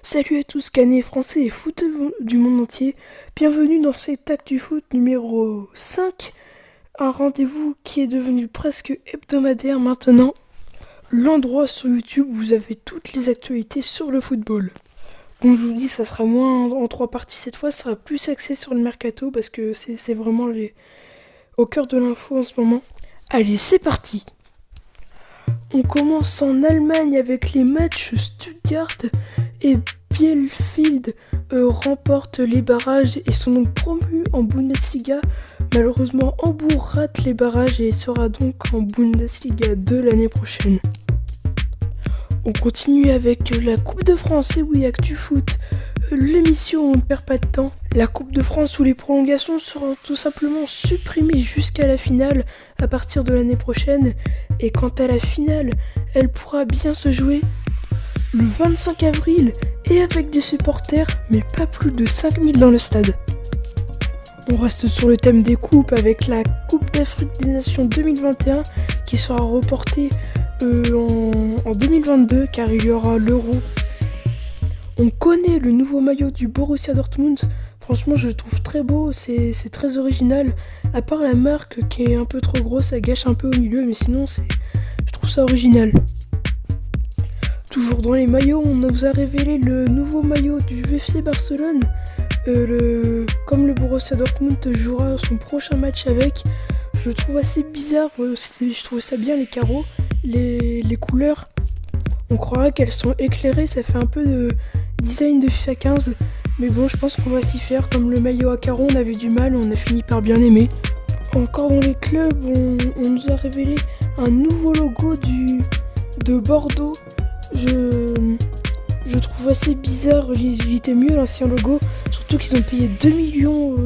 Salut à tous, Canets français et foot du monde entier. Bienvenue dans cet Actu Foot numéro 5. Un rendez-vous qui est devenu presque hebdomadaire maintenant. L'endroit sur YouTube où vous avez toutes les actualités sur le football. Bon, je vous dis, ça sera moins en 3 parties cette fois, ça sera plus axé sur le mercato parce que c'est vraiment au cœur de l'info en ce moment. Allez, c'est parti. On commence en Allemagne avec les matchs Stuttgart et Bielefeld remportent les barrages et sont donc promus en Bundesliga. Malheureusement, Hambourg rate les barrages et sera donc en Bundesliga 2 l'année prochaine. On continue avec la Coupe de France et oui, Actu Foot. L'émission, on ne perd pas de temps. La Coupe de France où les prolongations seront tout simplement supprimées jusqu'à la finale à partir de l'année prochaine. Et quant à la finale, elle pourra bien se jouer le 25 avril et avec des supporters, mais pas plus de 5000 dans le stade. On reste sur le thème des coupes avec la Coupe d'Afrique des Nations 2021 qui sera reportée en 2022 car il y aura l'Euro. On connaît le nouveau maillot du Borussia Dortmund. Franchement, je le trouve très beau, c'est très original. À part la marque qui est un peu trop grosse, ça gâche un peu au milieu, mais sinon, je trouve ça original. Toujours dans les maillots, on nous a révélé le nouveau maillot du FC Barcelone. Comme le Borussia Dortmund jouera son prochain match avec, je le trouve assez bizarre. Je trouve ça bien, les carreaux, les couleurs. On croirait qu'elles sont éclairées, ça fait un peu de design de FIFA 15. Mais bon, je pense qu'on va s'y faire. Comme le maillot à carreaux, on avait du mal, on a fini par bien aimer. Encore dans les clubs, on nous a révélé un nouveau logo de Bordeaux. Je trouve assez bizarre, il était mieux l'ancien logo. Surtout qu'ils ont payé 2 millions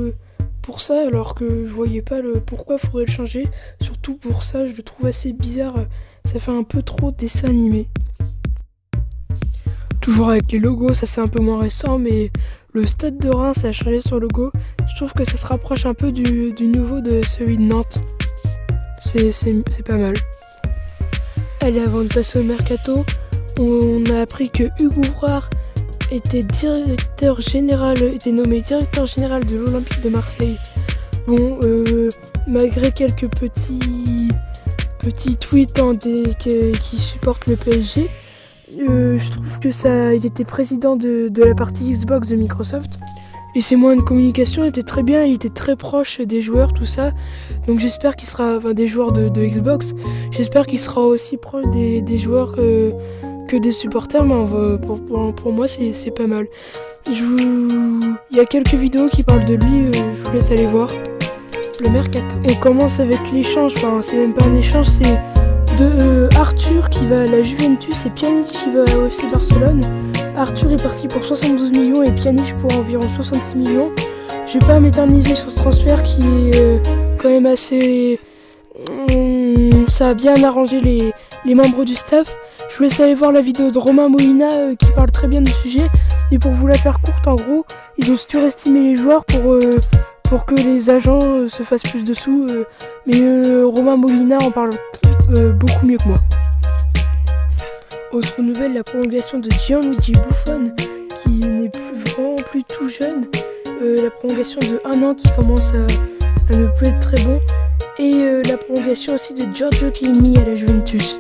pour ça, alors que je voyais pas pourquoi il faudrait le changer. Surtout pour ça, je le trouve assez bizarre. Ça fait un peu trop dessin animé. Toujours avec les logos, ça c'est un peu moins récent, mais le Stade de Reims a changé son logo. Je trouve que ça se rapproche un peu du nouveau de celui de Nantes. C'est pas mal. Allez, avant de passer au mercato, on a appris que Hugo Broard était nommé directeur général de l'Olympique de Marseille. Bon, malgré quelques petits tweets qui supportent le PSG, je trouve que il était président de la partie Xbox de Microsoft. Et ses moyens de communication étaient très bien, il était très proche des joueurs, tout ça. Donc j'espère qu'il sera, des joueurs de Xbox, j'espère qu'il sera aussi proche des joueurs que des supporters, mais pour moi c'est pas mal. Il y a quelques vidéos qui parlent de lui, je vous laisse aller voir. Le mercato. On commence avec l'échange, c'est même pas un échange, c'est de Arthur qui va à la Juventus et Pjanic qui va au FC Barcelone. Arthur est parti pour 72 millions et Pjanic pour environ 66 millions. Je vais pas m'éterniser sur ce transfert qui est quand même assez... ça a bien arrangé les membres du staff. Je vous laisse aller voir la vidéo de Romain Molina qui parle très bien du sujet. Et pour vous la faire courte, en gros, ils ont surestimé les joueurs pour que les agents se fassent plus de sous. Mais Romain Molina en parle beaucoup mieux que moi. Autre nouvelle, la prolongation de Gianluigi Buffon qui n'est vraiment plus tout jeune. La prolongation de 1 an qui commence à ne plus être très bon. Et la prolongation aussi de Giorgio Chiellini à la Juventus.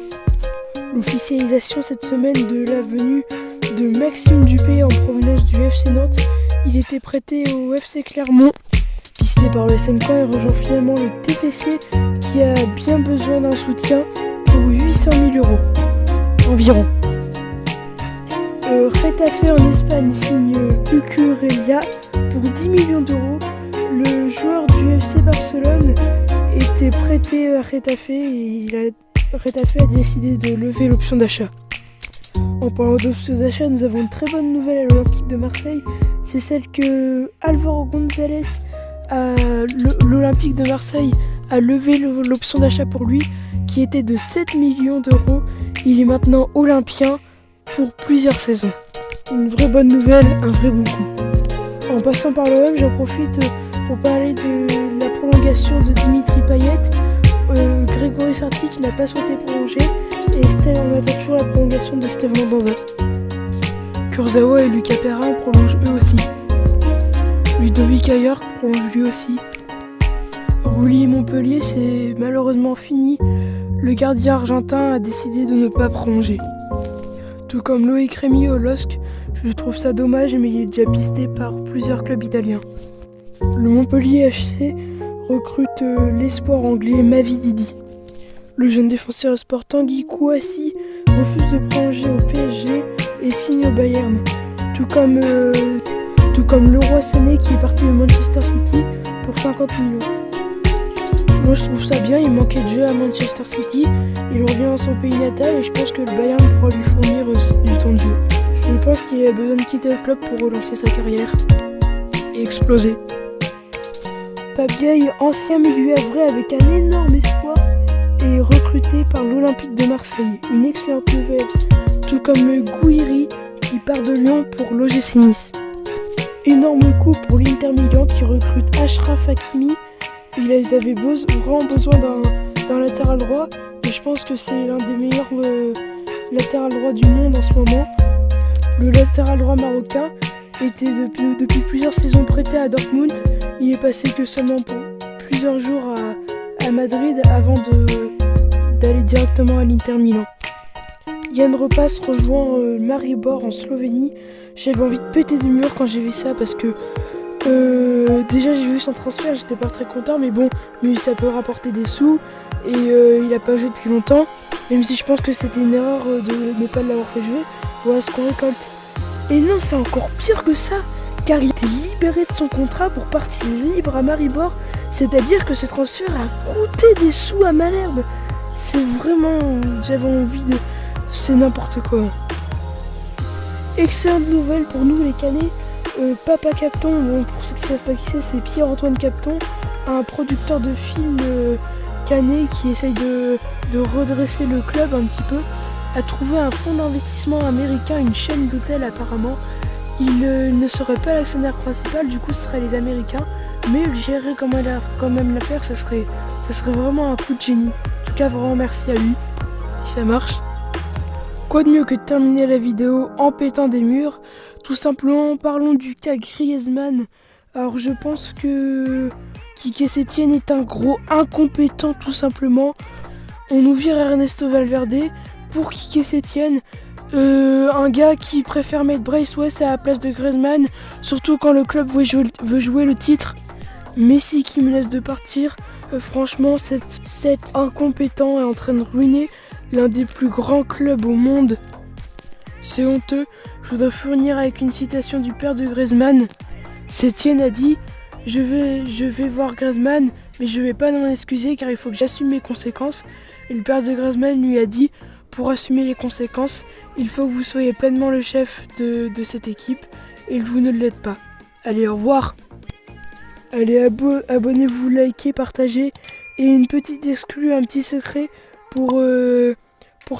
L'officialisation cette semaine de la venue de Maxime Dupé en provenance du FC Nantes. Il était prêté au FC Clermont. Pisté par le SM Caen, il rejoint finalement le TFC qui a bien besoin d'un soutien pour 800 000 € environ. Getafe en Espagne signe Cucurella pour 10 millions d'euros. Le joueur du FC Barcelone était prêté à Getafe et Getafe a décidé de lever l'option d'achat. En parlant d'option d'achat, nous avons une très bonne nouvelle à l'Olympique de Marseille. C'est celle que Álvaro González, l'Olympique de Marseille, a levé l'option d'achat pour lui, qui était de 7 millions d'euros. Il est maintenant olympien pour plusieurs saisons. Une vraie bonne nouvelle, un vrai bon coup. En passant par l'OM, j'en profite pour parler de la prolongation de Dimitri Payet. Grégory Sartic n'a pas souhaité prolonger et on attend toujours la prolongation de Steve Mandanda. Kurzawa et Lucas Perrin prolongent eux aussi. Ludovic Ayerk prolonge lui aussi. Rulli Montpellier, c'est malheureusement fini. Le gardien argentin a décidé de ne pas prolonger. Tout comme Loïc Rémy au LOSC, je trouve ça dommage, mais il est déjà pisté par plusieurs clubs italiens. Le Montpellier HC recrute l'espoir anglais Mavididi. Le jeune défenseur sport Tanguy Kouassi refuse de prolonger au PSG et signe au Bayern. Tout comme Leroy Sané qui est parti de Manchester City pour 50 millions. Moi je trouve ça bien, il manquait de jeu à Manchester City, il revient dans son pays natal et je pense que le Bayern pourra lui fournir du temps de jeu. Je pense qu'il a besoin de quitter le club pour relancer sa carrière et exploser. Pape Gay, ancien milieu havrais avec un énorme espoir, est recruté par l'Olympique de Marseille. Une excellente nouvelle, tout comme le Gouiri qui part de Lyon pour l'OGC Nice. Énorme coup pour l'Inter Milan qui recrute Achraf Hakimi. Ils avaient vraiment besoin d'un latéral droit et je pense que c'est l'un des meilleurs latéral droits du monde en ce moment. Le latéral droit marocain était depuis plusieurs saisons prêté à Dortmund. Il est passé que seulement pour plusieurs jours à Madrid avant d'aller directement à l'Inter Milan. Yann Repass rejoint Maribor en Slovénie. J'avais envie de péter des murs quand j'ai vu ça parce que déjà j'ai vu son transfert, j'étais pas très content, mais bon, mais ça peut rapporter des sous et il a pas joué depuis longtemps, même si je pense que c'était une erreur de ne pas l'avoir fait jouer. Voilà ce qu'on récolte. Et non, c'est encore pire que ça, car il était libéré de son contrat pour partir libre à Maribor, c'est-à-dire que ce transfert a coûté des sous à Malherbe. C'est vraiment, j'avais envie de, c'est n'importe quoi. Excellente nouvelle pour nous les Canets. Papa Capton, bon, pour ceux qui ne savent pas qui c'est Pierre-Antoine Capton, un producteur de films canet qui essaye de redresser le club un petit peu, a trouvé un fonds d'investissement américain, une chaîne d'hôtels apparemment. Il ne serait pas l'actionnaire principal, du coup ce serait les Américains, mais il gérerait quand même l'affaire, ça serait vraiment un coup de génie. En tout cas vraiment merci à lui, si ça marche. Quoi de mieux que de terminer la vidéo en pétant des murs? Tout simplement, parlons du cas Griezmann. Alors je pense que Quique Sétienne est un gros incompétent tout simplement. On nous vire Ernesto Valverde pour Quique Sétienne. Un gars qui préfère mettre Bryce West à la place de Griezmann, surtout quand le club veut jouer le titre. Messi qui me laisse de partir. Franchement, cet incompétent est en train de ruiner l'un des plus grands clubs au monde. C'est honteux. Je voudrais finir avec une citation du père de Griezmann. Sétienne a dit « Je vais voir Griezmann, mais je vais pas m'en excuser car il faut que j'assume mes conséquences. » Et le père de Griezmann lui a dit « Pour assumer les conséquences, il faut que vous soyez pleinement le chef de cette équipe et vous ne l'êtes pas. » Allez, au revoir. Allez, abonnez-vous, likez, partagez. Et une petite exclue, un petit secret pour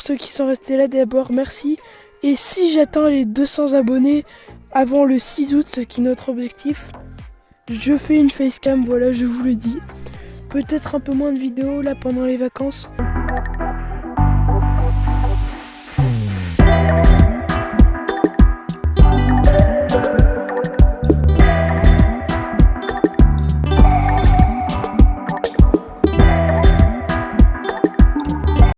ceux qui sont restés là. D'abord, merci. Et si j'atteins les 200 abonnés avant le 6 août, ce qui est notre objectif, je fais une facecam, voilà, je vous le dis. Peut-être un peu moins de vidéos là pendant les vacances.